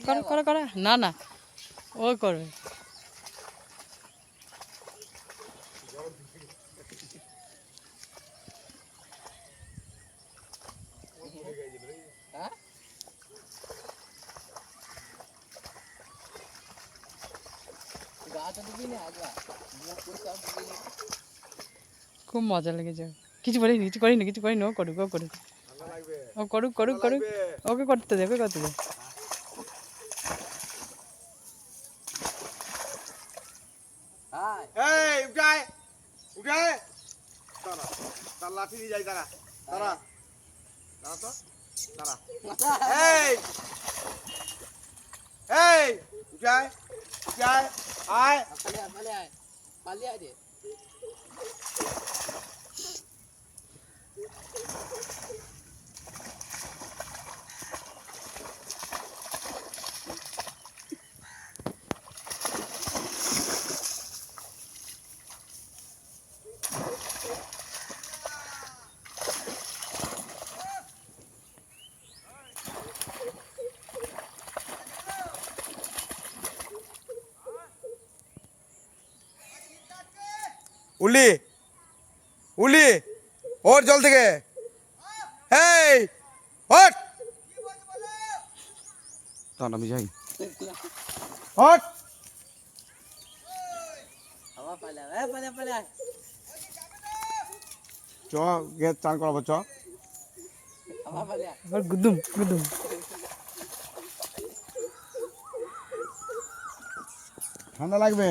করো করো করো না না ও করবে খুব মজা লেগেছে কিছু করিনি ও করুক ও করুক ওকে করতে দে তার লাঠি নিয়ে যাই দাঁড়া তো দাঁড়া এই উঠায় আয় পালিয়ে আয় রে উলি ওর জল থেকে এই হট আমি যাই হট চ গে চান করাবো চ গুদুম ঠান্ডা লাগবে